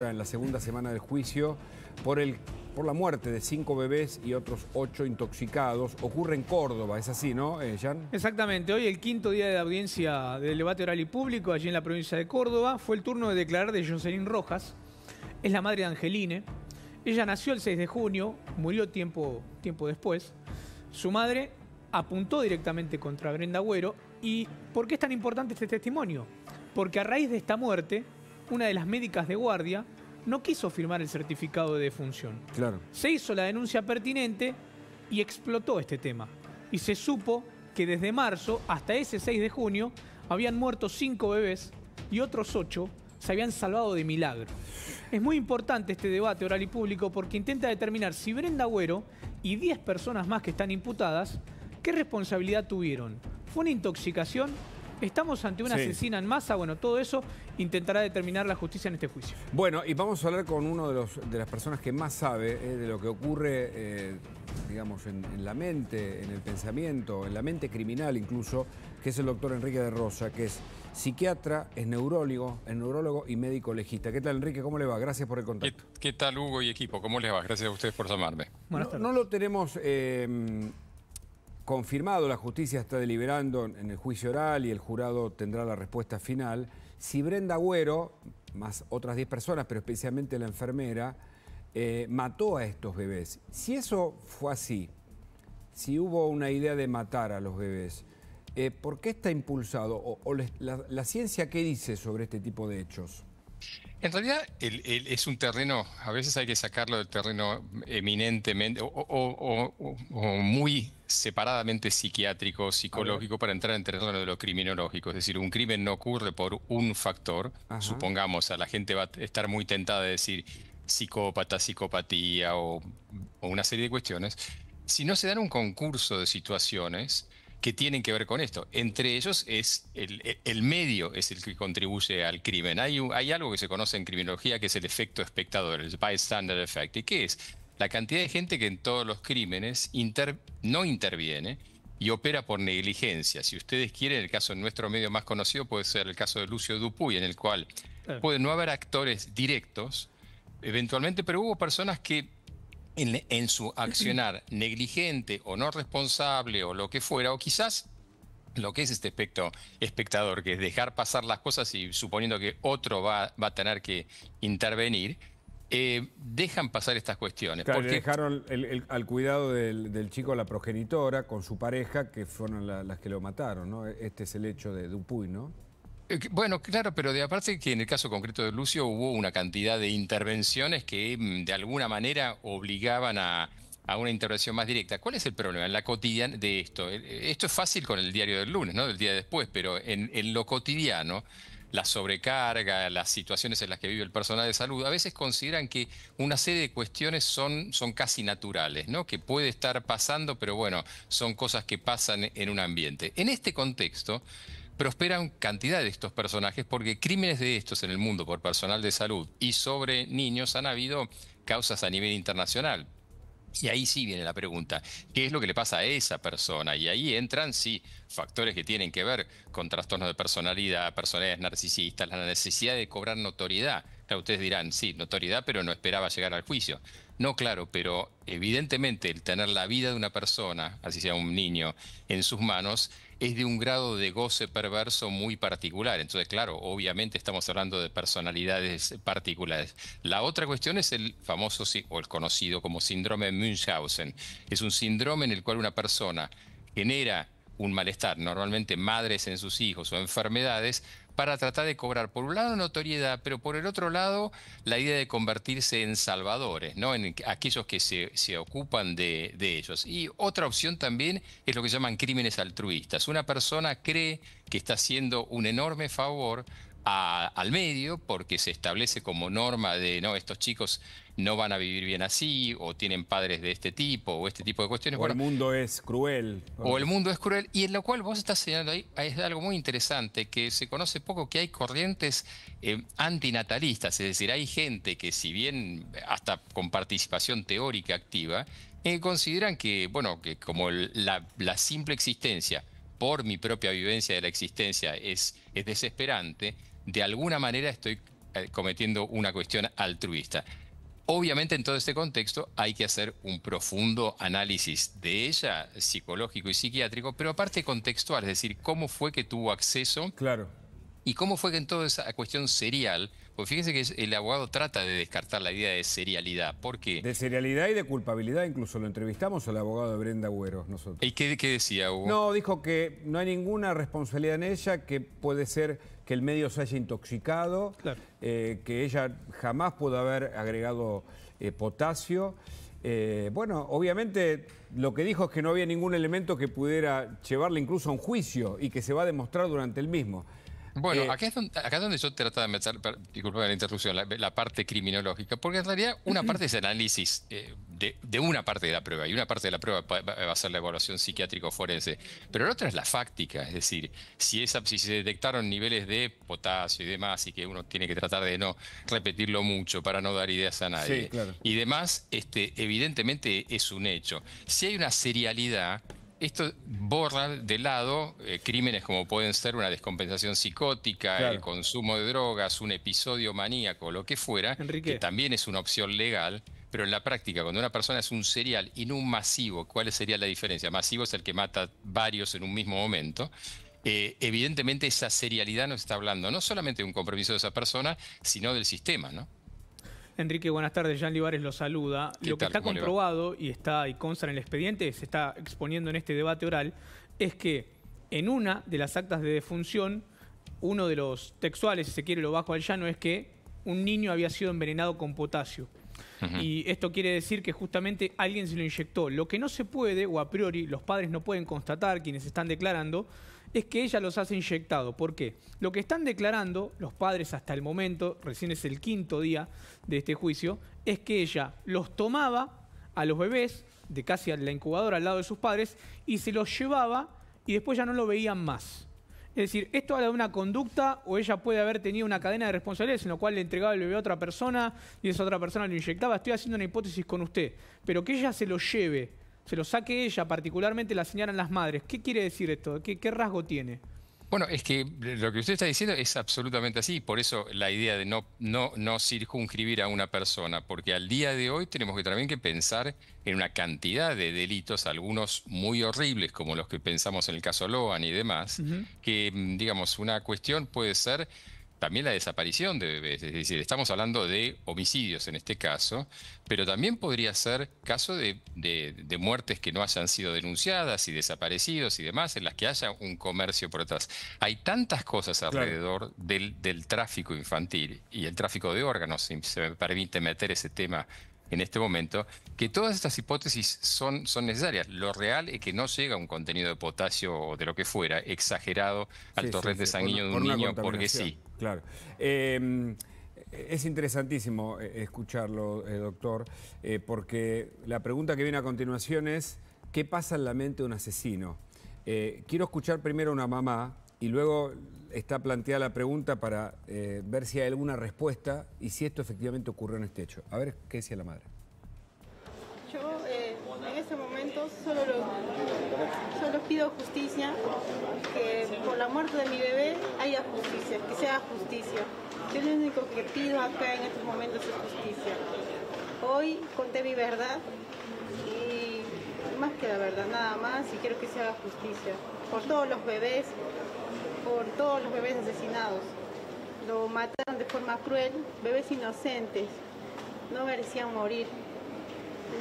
En la segunda semana del juicio por la muerte de 5 bebés y otros 8 intoxicados. Ocurre en Córdoba, ¿es así, no, Jan? Exactamente. Hoy, el quinto día de audiencia del debate oral y público allí en la provincia de Córdoba, fue el turno de declarar de Jocelyn Rojas. Es la madre de Angeline. Ella nació el 6 de junio, murió tiempo después. Su madre apuntó directamente contra Brenda Agüero. ¿Y por qué es tan importante este testimonio? Porque a raíz de esta muerte, una de las médicas de guardia no quiso firmar el certificado de defunción. Claro. Se hizo la denuncia pertinente y explotó este tema. Y se supo que desde marzo hasta ese 6 de junio habían muerto 5 bebés y otros 8 se habían salvado de milagro. Es muy importante este debate oral y público porque intenta determinar si Brenda Agüero y 10 personas más que están imputadas, ¿qué responsabilidad tuvieron? ¿Fue una intoxicación? ¿Estamos ante una asesina en masa? Bueno, todo eso intentará determinar la justicia en este juicio. Bueno, y vamos a hablar con uno de las personas que más sabe de lo que ocurre, digamos, en la mente, en el pensamiento, en la mente criminal incluso, que es el doctor Enrique de Rosa, que es psiquiatra, es neurólogo y médico legista. ¿Qué tal, Enrique? ¿Cómo le va? Gracias por el contacto. ¿Qué tal, Hugo y equipo? ¿Cómo les va? Gracias a ustedes por llamarme. No lo tenemos confirmado, la justicia está deliberando en el juicio oral y el jurado tendrá la respuesta final. Si Brenda Agüero, más otras 10 personas, pero especialmente la enfermera, mató a estos bebés. Si eso fue así, si hubo una idea de matar a los bebés, ¿por qué está impulsado? ¿La ciencia qué dice sobre este tipo de hechos? En realidad es un terreno, a veces hay que sacarlo del terreno eminentemente o muy separadamente psiquiátrico, psicológico, para entrar en terreno de lo criminológico. Es decir, un crimen no ocurre por un factor. Ajá. Supongamos, a la gente va a estar muy tentada de decir psicópata, psicopatía o una serie de cuestiones. Si no se dan un concurso de situaciones que tienen que ver con esto. Entre ellos es el medio es el que contribuye al crimen. Hay algo que se conoce en criminología que es el efecto espectador, el bystander effect. ¿Y qué es? La cantidad de gente que en todos los crímenes no interviene y opera por negligencia. Si ustedes quieren, el caso en nuestro medio más conocido puede ser el caso de Lucio Dupuy, en el cual puede no haber actores directos, eventualmente, pero hubo personas que en su accionar negligente o no responsable o lo que fuera, o quizás lo que es este espectador, que es dejar pasar las cosas y suponiendo que otro va a tener que intervenir, dejan pasar estas cuestiones. Claro, porque dejaron al cuidado del chico la progenitora con su pareja, que fueron las que lo mataron, ¿no? Este es el hecho de Dupuy, ¿no? Bueno, claro, pero de aparte que en el caso concreto de Lucio hubo una cantidad de intervenciones que de alguna manera obligaban a una intervención más directa. ¿Cuál es el problema en la cotidiana de esto? Esto es fácil con el diario del lunes, ¿no? Del día después, pero en lo cotidiano, la sobrecarga, las situaciones en las que vive el personal de salud, a veces consideran que una serie de cuestiones son casi naturales, ¿no? Que puede estar pasando, pero bueno, son cosas que pasan en un ambiente. En este contexto prosperan cantidad de estos personajes porque crímenes de estos en el mundo por personal de salud y sobre niños han habido causas a nivel internacional. Y ahí sí viene la pregunta, ¿qué es lo que le pasa a esa persona? Y ahí entran, sí, factores que tienen que ver con trastornos de personalidad, personalidades narcisistas, la necesidad de cobrar notoriedad. Claro, ustedes dirán, sí, notoriedad, pero no esperaba llegar al juicio. No, claro, pero evidentemente el tener la vida de una persona, así sea un niño, en sus manos, es de un grado de goce perverso muy particular. Entonces, claro, obviamente estamos hablando de personalidades particulares. La otra cuestión es el famoso, o el conocido como síndrome de Munchausen. Es un síndrome en el cual una persona genera un malestar, normalmente madres en sus hijos o enfermedades, para tratar de cobrar, por un lado, notoriedad, pero por el otro lado, la idea de convertirse en salvadores, ¿no? En aquellos que se ocupan de ellos. Y otra opción también es lo que llaman crímenes altruistas. Una persona cree que está haciendo un enorme favor al medio porque se establece como norma de, no, estos chicos no van a vivir bien así, o tienen padres de este tipo, o este tipo de cuestiones. O el mundo es cruel. O el mundo es cruel, y en lo cual vos estás señalando ahí, es algo muy interesante, que se conoce poco, que hay corrientes antinatalistas, es decir, hay gente que si bien hasta con participación teórica activa, consideran que, bueno, que como la simple existencia, por mi propia vivencia de la existencia, es desesperante, de alguna manera estoy cometiendo una cuestión altruista. Obviamente en todo este contexto hay que hacer un profundo análisis de ella, psicológico y psiquiátrico, pero aparte contextual, es decir, cómo fue que tuvo acceso. Claro. ¿Y cómo fue que en toda esa cuestión serial, pues fíjense que el abogado trata de descartar la idea de serialidad? ¿Por qué? De serialidad y de culpabilidad, incluso lo entrevistamos al abogado de Brenda Agüero nosotros. ¿Y qué decía, Hugo? No, dijo que no hay ninguna responsabilidad en ella, que puede ser que el medio se haya intoxicado, Claro. Que ella jamás pudo haber agregado potasio. Bueno, obviamente lo que dijo es que no había ningún elemento que pudiera llevarle incluso a un juicio y que se va a demostrar durante el mismo. Bueno, acá es donde yo trataba de meter, disculpa la interrupción, la parte criminológica, porque en realidad una parte es el análisis de una parte de la prueba, y una parte de la prueba va a ser la evaluación psiquiátrico-forense, pero la otra es la fáctica, es decir, si se detectaron niveles de potasio y demás, y que uno tiene que tratar de no repetirlo mucho para no dar ideas a nadie, Sí, claro. y demás, evidentemente es un hecho. Si hay una serialidad, esto borra de lado crímenes como pueden ser una descompensación psicótica, Claro. el consumo de drogas, un episodio maníaco, lo que fuera, Enrique. que también es una opción legal, pero en la práctica, cuando una persona es un serial y no un masivo, ¿cuál sería la diferencia? Masivo es el que mata varios en un mismo momento. Evidentemente esa serialidad nos está hablando no solamente de un compromiso de esa persona, sino del sistema, ¿no? Enrique, buenas tardes. Jean Libares lo saluda. ¿Qué Lo que tal? está ¿Cómo le va? comprobado y consta en el expediente, se está exponiendo en este debate oral, es que en una de las actas de defunción, uno de los textuales, si se quiere, lo bajo al llano, es que un niño había sido envenenado con potasio. Y esto quiere decir que justamente alguien se lo inyectó. Lo que no se puede, o a priori los padres no pueden constatar, quienes están declarando, es que ella los hace inyectado. ¿Por qué? Lo que están declarando los padres hasta el momento, recién es el 5.º día de este juicio, es que ella los tomaba a los bebés de casi a la incubadora al lado de sus padres y se los llevaba y después ya no lo veían más. Es decir, esto habla de una conducta o ella puede haber tenido una cadena de responsabilidades en la cual le entregaba el bebé a otra persona y esa otra persona lo inyectaba. Estoy haciendo una hipótesis con usted, pero que ella se lo lleve, se lo saque ella, particularmente la señalan las madres. ¿Qué quiere decir esto? ¿Qué rasgo tiene? Bueno, es que lo que usted está diciendo es absolutamente así, por eso la idea de no circunscribir a una persona, porque al día de hoy tenemos que también que pensar en una cantidad de delitos, algunos muy horribles, como los que pensamos en el caso Loan y demás, que, digamos, una cuestión puede ser también la desaparición de bebés, es decir, estamos hablando de homicidios en este caso, pero también podría ser caso de muertes que no hayan sido denunciadas y desaparecidos y demás, en las que haya un comercio por detrás. Hay tantas cosas alrededor del tráfico infantil y el tráfico de órganos, si se me permite meter ese tema en este momento, que todas estas hipótesis son necesarias. Lo real es que no llega un contenido de potasio o de lo que fuera exagerado al torrente sanguíneo de un niño porque sí. Claro. Es interesantísimo escucharlo, doctor, porque la pregunta que viene a continuación es, ¿qué pasa en la mente de un asesino? Quiero escuchar primero a una mamá y luego está planteada la pregunta para ver si hay alguna respuesta y si esto efectivamente ocurrió en este hecho. A ver qué decía la madre. Yo en ese momento solo pido justicia, que por la muerte de mi bebé haya justicia, que se haga justicia. Yo lo único que pido acá en estos momentos es justicia. Hoy conté mi verdad y más que la verdad, nada más, y quiero que se haga justicia por todos los bebés asesinados. Lo mataron de forma cruel, bebés inocentes, no merecían morir.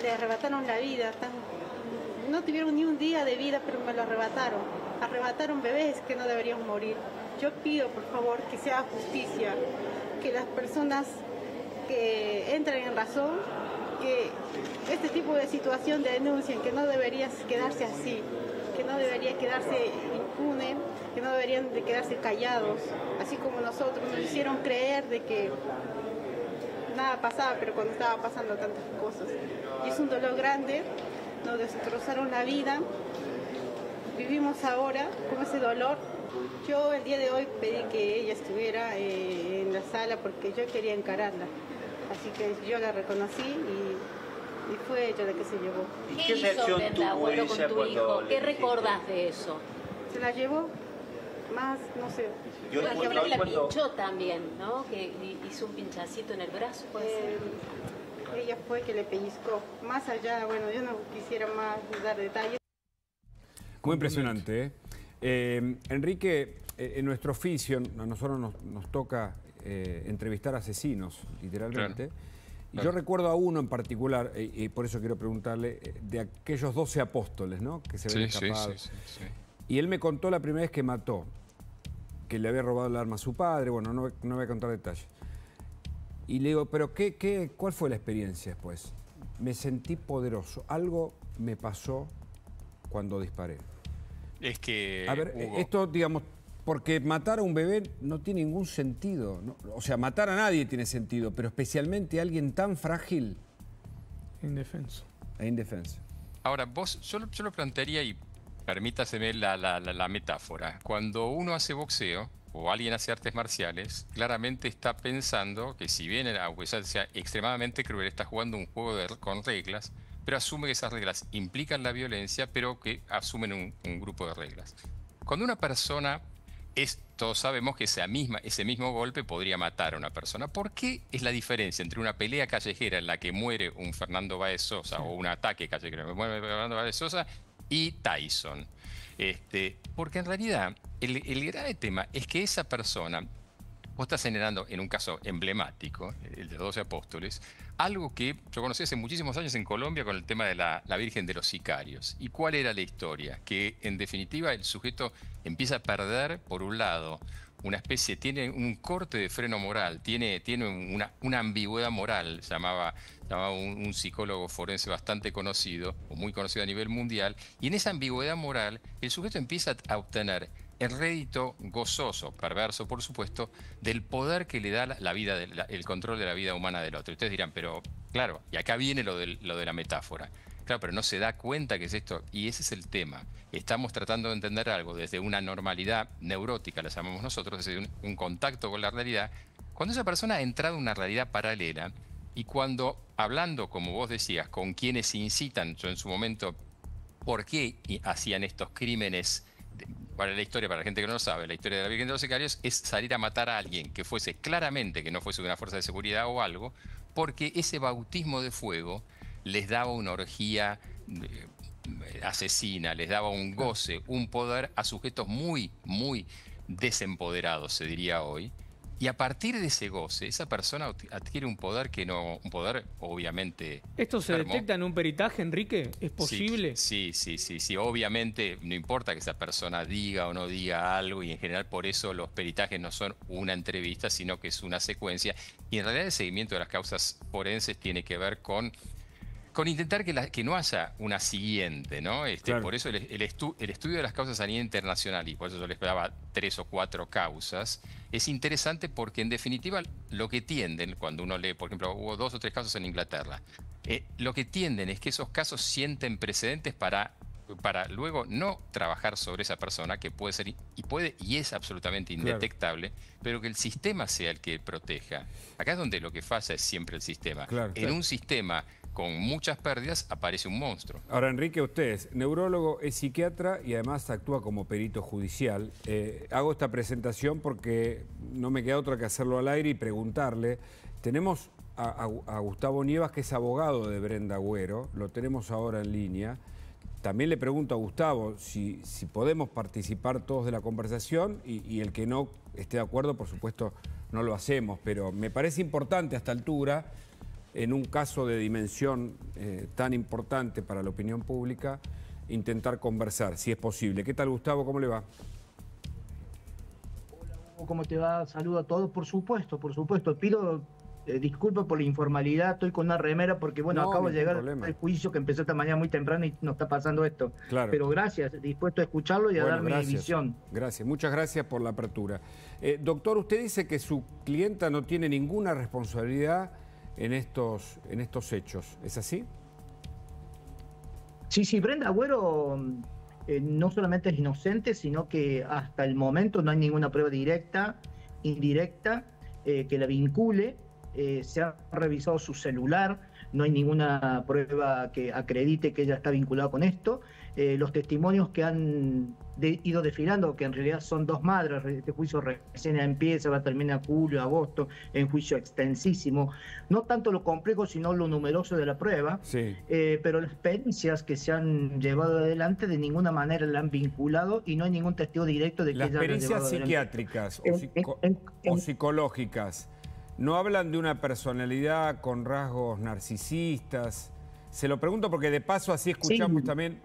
Le arrebataron la vida, no tuvieron ni un día de vida, pero me lo arrebataron. Arrebataron bebés que no deberían morir. Yo pido, por favor, que se haga justicia, que las personas que entren en razón, que este tipo de situación denuncien, que no debería quedarse así, que no debería quedarse impune, que no deberían de quedarse callados, así como nosotros nos hicieron creer de que nada pasaba, pero cuando estaba pasando tantas cosas. Y es un dolor grande, nos destrozaron la vida, vivimos ahora con ese dolor. Yo el día de hoy pedí que ella estuviera en la sala porque yo quería encararla, así que yo la reconocí y fue ella la que se llevó. ¿Qué hizo Brenda Agüero con tu hijo? ¿Qué recordás de eso? Se la llevó más, no sé. Hay gente que la pinchó también, ¿no? Que hizo un pinchacito en el brazo, puede ser. Ella fue que le pellizcó. Más allá, bueno, yo no quisiera más dar detalles. Muy impresionante, ¿eh? Enrique, en nuestro oficio, a nosotros nos toca entrevistar asesinos, literalmente. Claro. Y yo recuerdo a uno en particular, y por eso quiero preguntarle, de aquellos 12 apóstoles, ¿no? Que se ven escapados. Sí. Y él me contó la primera vez que mató, que le había robado el arma a su padre. Bueno, no voy a contar detalles. Y le digo, ¿pero cuál fue la experiencia después? Me sentí poderoso. Algo me pasó cuando disparé. Es que, a ver, Hugo, esto, digamos, porque matar a un bebé no tiene ningún sentido, ¿no? O sea, matar a nadie tiene sentido, pero especialmente a alguien tan frágil. Indefenso. E indefenso. ahora, yo lo plantearía, y permítaseme la metáfora. Cuando uno hace boxeo o alguien hace artes marciales, claramente está pensando que, si bien, aunque sea extremadamente cruel, está jugando un juego con reglas, pero asume que esas reglas implican la violencia, pero que asumen un grupo de reglas. Cuando una persona todos sabemos que ese mismo golpe podría matar a una persona. ¿Por qué es la diferencia entre una pelea callejera en la que muere un Fernando Báez Sosa o un ataque callejero en el que muere Fernando Báez Sosa y Tyson? Porque en realidad el grave tema es que esa persona, vos estás generando, en un caso emblemático, el de 12 apóstoles, algo que yo conocí hace muchísimos años en Colombia con el tema de la Virgen de los Sicarios. ¿Y cuál era la historia? Que en definitiva el sujeto empieza a perder, por un lado, tiene un corte de freno moral, tiene una ambigüedad moral, llamaba un psicólogo forense bastante conocido, o muy conocido a nivel mundial, y en esa ambigüedad moral el sujeto empieza a obtener el rédito gozoso, perverso por supuesto, del poder que le da la vida, el control de la vida humana del otro. Ustedes dirán, pero claro, y acá viene lo de la metáfora. Claro, pero no se da cuenta que es esto, y ese es el tema. Estamos tratando de entender algo desde una normalidad neurótica, la llamamos nosotros, desde un contacto con la realidad, cuando esa persona ha entrado en una realidad paralela, y cuando, hablando, como vos decías, con quienes incitan, yo en su momento, ¿por qué hacían estos crímenes? Para la historia, para la gente que no lo sabe, la historia de la Virgen de los Sicarios es salir a matar a alguien que fuese claramente, que no fuese de una fuerza de seguridad o algo, porque ese bautismo de fuego les daba una orgía asesina, les daba un goce, un poder a sujetos muy, muy desempoderados, se diría hoy. Y a partir de ese goce, esa persona adquiere un poder un poder obviamente... ¿Esto se detecta en un peritaje, Enrique? ¿Es posible? Sí. Obviamente no importa que esa persona diga o no diga algo, y en general por eso los peritajes no son una entrevista, sino que es una secuencia. Y en realidad el seguimiento de las causas forenses tiene que ver con intentar que no haya una siguiente, ¿no? Claro. Por eso el estudio de las causas a nivel internacional, y por eso yo les daba 3 o 4 causas, es interesante porque en definitiva lo que tienden, cuando uno lee, por ejemplo, hubo 2 o 3 casos en Inglaterra, lo que tienden es que esos casos sienten precedentes para luego no trabajar sobre esa persona, que puede ser y es absolutamente indetectable, claro, pero que el sistema sea el que proteja. Acá es donde lo que falla es siempre el sistema. Claro, en un sistema con muchas pérdidas aparece un monstruo. Ahora, Enrique, usted es neurólogo, es psiquiatra y además actúa como perito judicial. Hago esta presentación porque no me queda otra que hacerlo al aire y preguntarle. Tenemos a Gustavo Nievas, que es abogado de Brenda Agüero, lo tenemos ahora en línea. También le pregunto a Gustavo si podemos participar todos de la conversación, y el que no esté de acuerdo, por supuesto, no lo hacemos, pero me parece importante a esta altura, en un caso de dimensión tan importante para la opinión pública, intentar conversar, si es posible. ¿Qué tal, Gustavo? ¿Cómo le va? Hola, Hugo, ¿cómo te va? Saludo a todos, por supuesto. Pido disculpas por la informalidad, estoy con una remera porque, bueno, no, acabo de llegar problema. al juicio que empezó esta mañana muy temprano y nos está pasando esto. Claro. Pero gracias, dispuesto a escucharlo y a dar mi visión. Gracias, muchas gracias por la apertura. Doctor, usted dice que su clienta no tiene ninguna responsabilidad en estos hechos, ¿es así? Sí, Brenda Agüero no solamente es inocente, sino que hasta el momento no hay ninguna prueba directa, indirecta, que la vincule se ha revisado su celular, no hay ninguna prueba que acredite que ella está vinculada con esto. Los testimonios que han ido desfilando, que en realidad son dos madres, este juicio recién empieza, va a terminar julio, agosto, es un juicio extensísimo, no tanto lo complejo, sino lo numeroso de la prueba, Sí. Pero las experiencias que se han llevado adelante de ninguna manera la han vinculado y no hay ningún testigo directo de que Las ella haya pericias llevado adelante. psiquiátricas o psicológicas no hablan de una personalidad con rasgos narcisistas. Se lo pregunto porque de paso así escuchamos también.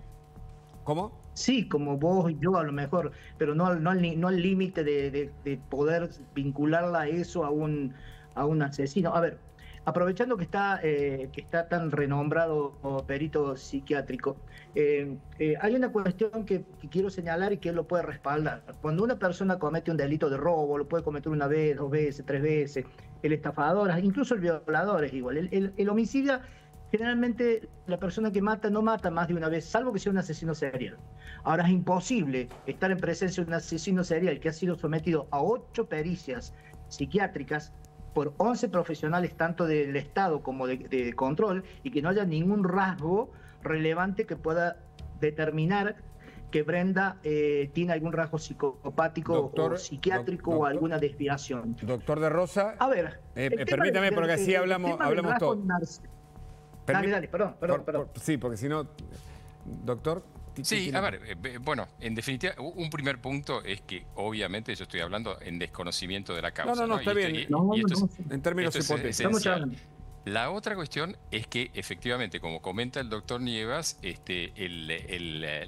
¿Cómo? Sí, como vos y yo a lo mejor, pero no al límite de poder vincularla a eso, a un asesino. A ver, aprovechando que está tan renombrado perito psiquiátrico, hay una cuestión que quiero señalar y que él lo puede respaldar. Cuando una persona comete un delito de robo, lo puede cometer una vez, 2 veces, 3 veces, el estafador, incluso el violador es igual. El homicida, generalmente la persona que mata no mata más de una vez, salvo que sea un asesino serial. Ahora es imposible estar en presencia de un asesino serial que ha sido sometido a 8 pericias psiquiátricas por 11 profesionales, tanto del Estado como de control, y que no haya ningún rasgo relevante que pueda determinar que Brenda tiene algún rasgo psicopático o psiquiátrico o alguna desviación. Doctor de Rosa, a ver, permítame, porque así hablamos todo. Dale, perdón. Sí, porque si no, doctor. Sí, a ver, bueno, en definitiva, un primer punto es que obviamente yo estoy hablando en desconocimiento de la causa. No, está bien. En términos hipotéticos. La otra cuestión es que efectivamente, como comenta el doctor Nievas,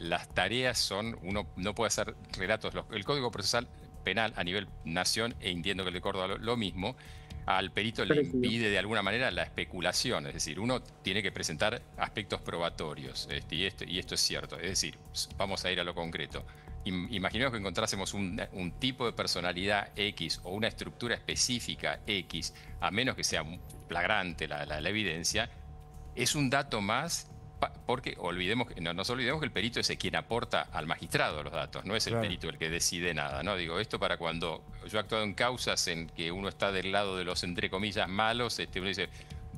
las tareas son, uno no puede hacer relatos, el Código Procesal Penal a nivel nación, e entiendo que el de Córdoba lo mismo, al perito le impide de alguna manera la especulación, es decir, uno tiene que presentar aspectos probatorios, y esto es cierto, es decir, vamos a ir a lo concreto. Imaginemos que encontrásemos un tipo de personalidad X o una estructura específica X, a menos que sea flagrante la evidencia, es un dato más, porque no nos olvidemos que el perito es quien aporta al magistrado los datos, no es el perito el que decide nada, ¿no? Digo, esto para cuando yo he actuado en causas en que uno está del lado de los, entre comillas, malos, uno dice,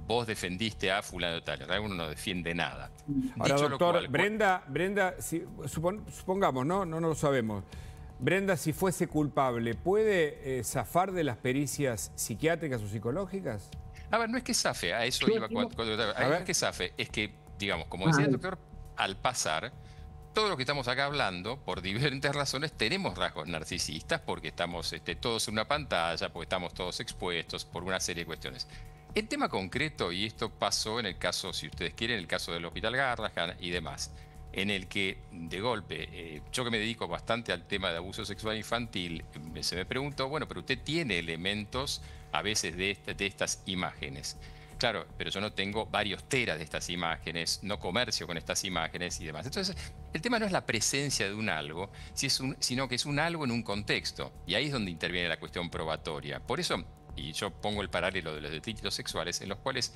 vos defendiste a fulano de tal, uno no defiende nada. Ahora, doctor, Brenda, supongamos, no lo sabemos, Brenda, si fuese culpable, ¿puede zafar de las pericias psiquiátricas o psicológicas? A ver, no es que zafe, a eso iba no es que zafe, es que, digamos, como decía el doctor, al pasar, todo lo que estamos acá hablando, por diferentes razones, tenemos rasgos narcisistas, porque estamos todos en una pantalla, porque estamos todos expuestos, por una serie de cuestiones. El tema concreto, y esto pasó en el caso, si ustedes quieren, en el caso del Hospital Garrahan y demás, en el que, de golpe, yo que me dedico bastante al tema de abuso sexual infantil, se me preguntó, bueno, pero usted tiene elementos a veces de estas imágenes. Claro, pero yo no tengo varios teras de estas imágenes, no comercio con estas imágenes y demás. Entonces, el tema no es la presencia de un algo, sino que es un algo en un contexto. Y ahí es donde interviene la cuestión probatoria. Por eso, y yo pongo el paralelo de los delitos sexuales, en los cuales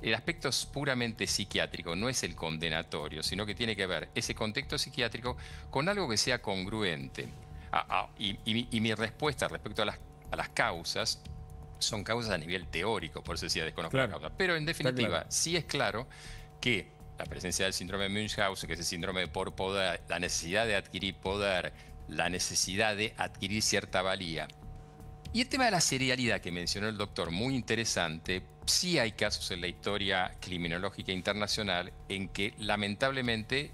el aspecto es puramente psiquiátrico, no es el condenatorio, sino que tiene que ver ese contexto psiquiátrico con algo que sea congruente. Y mi respuesta respecto a las causas son causas a nivel teórico, por eso decía desconozco la causa. Pero en definitiva, sí es claro que la presencia del síndrome de Münchhausen, que es el síndrome de por poder, la necesidad de adquirir poder, la necesidad de adquirir cierta valía. Y el tema de la serialidad que mencionó el doctor, muy interesante. Sí hay casos en la historia criminológica internacional en que lamentablemente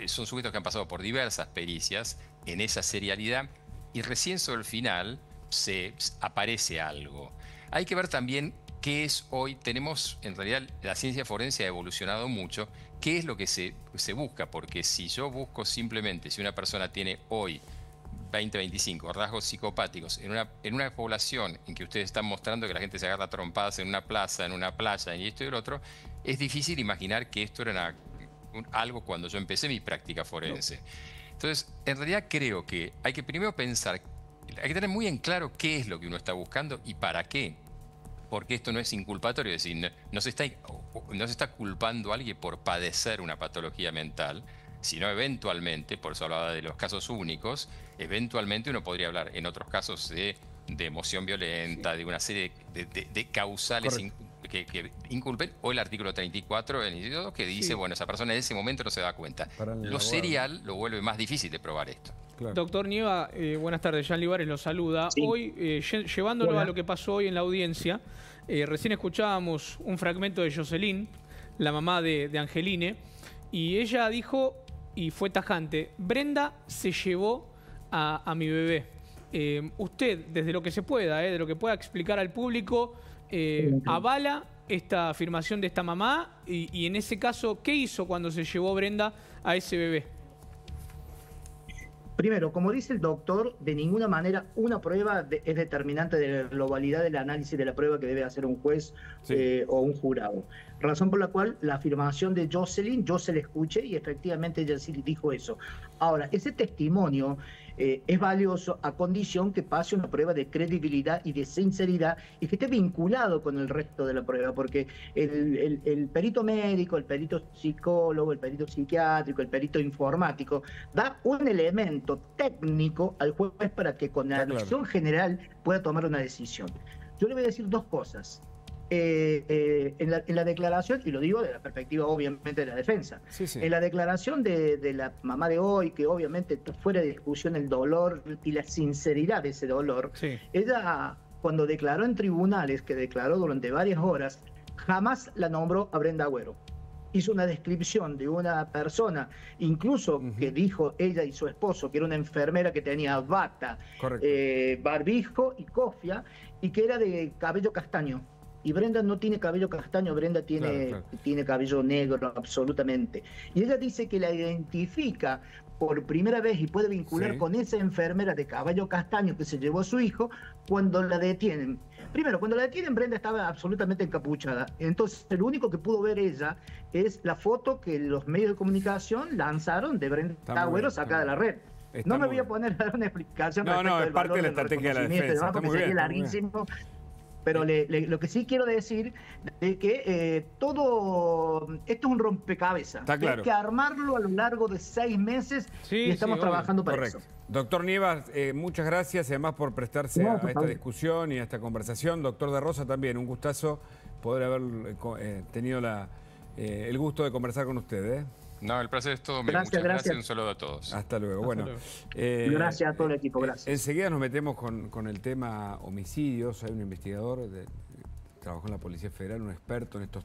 son sujetos que han pasado por diversas pericias en esa serialidad y recién sobre el final se aparece algo. Hay que ver también qué es hoy. Tenemos, en realidad, la ciencia forense ha evolucionado mucho. ¿Qué es lo que se busca? Porque si yo busco simplemente, si una persona tiene hoy 20-25 rasgos psicopáticos en una población en que ustedes están mostrando que la gente se agarra trompadas en una plaza, en una playa y esto y el otro, es difícil imaginar que esto era algo cuando yo empecé mi práctica forense. Entonces, en realidad creo que hay que primero pensar, hay que tener muy en claro qué es lo que uno está buscando y para qué. Porque esto no es inculpatorio, es decir, no se está culpando a alguien por padecer una patología mental, sino eventualmente, por eso hablaba de los casos únicos, eventualmente uno podría hablar en otros casos de de emoción violenta, de una serie de causales que inculpen, o el artículo 34 del inciso 2 que dice, bueno, esa persona en ese momento no se da cuenta. Lo serial lo vuelve más difícil de probar esto. Claro. Doctor Nieva, buenas tardes, Jean Libares lo saluda. Sí. Hoy, llevándolo a lo que pasó hoy en la audiencia, recién escuchábamos un fragmento de Jocelyn, la mamá de Angeline, y ella dijo, y fue tajante, Brenda se llevó a mi bebé. Usted, desde lo que se pueda, de lo que pueda explicar al público, avala esta afirmación de esta mamá y en ese caso, ¿qué hizo cuando se llevó Brenda a ese bebé? Primero, como dice el doctor, de ninguna manera una prueba es determinante de la globalidad del análisis de la prueba que debe hacer un juez o un jurado. Razón por la cual la afirmación de Jocelyn, yo se la escuché y efectivamente ella sí dijo eso. Ahora, ese testimonio es valioso a condición que pase una prueba de credibilidad y de sinceridad y que esté vinculado con el resto de la prueba, porque el perito médico, el perito psicólogo, el perito psiquiátrico, el perito informático, da un elemento técnico al juez para que con la visión general pueda tomar una decisión. Yo le voy a decir dos cosas. En la declaración, y lo digo de la perspectiva obviamente de la defensa, en la declaración de la mamá de hoy, que obviamente fuera de discusión el dolor y la sinceridad de ese dolor, ella cuando declaró en tribunales, que declaró durante varias horas, jamás la nombró a Brenda Agüero. Hizo una descripción de una persona, incluso que dijo ella y su esposo, que era una enfermera que tenía bata, barbijo y cofia, y que era de cabello castaño. Y Brenda no tiene cabello castaño, Brenda tiene cabello negro, absolutamente. Y ella dice que la identifica por primera vez y puede vincular con esa enfermera de cabello castaño que se llevó a su hijo cuando la detienen. Primero, cuando la detienen, Brenda estaba absolutamente encapuchada. Entonces, lo único que pudo ver ella es la foto que los medios de comunicación lanzaron de Brenda Agüero sacada de la red. No me voy a poner a dar una explicación. No, es parte de la estrategia de la defensa. Porque sería larguísimo. Pero lo que sí quiero decir es que todo esto es un rompecabezas. Está claro. Hay que armarlo a lo largo de 6 meses y estamos trabajando para eso. Doctor Nieva, muchas gracias además por prestarse a esta discusión y a esta conversación. Doctor de Rosa también, un gustazo poder haber tenido el gusto de conversar con usted. No, el placer es todo mío. Muchas gracias y un saludo a todos. Hasta luego. Hasta luego. Gracias a todo el equipo, gracias. Enseguida nos metemos con el tema homicidios. Hay un investigador, trabajó en la Policía Federal, un experto en estos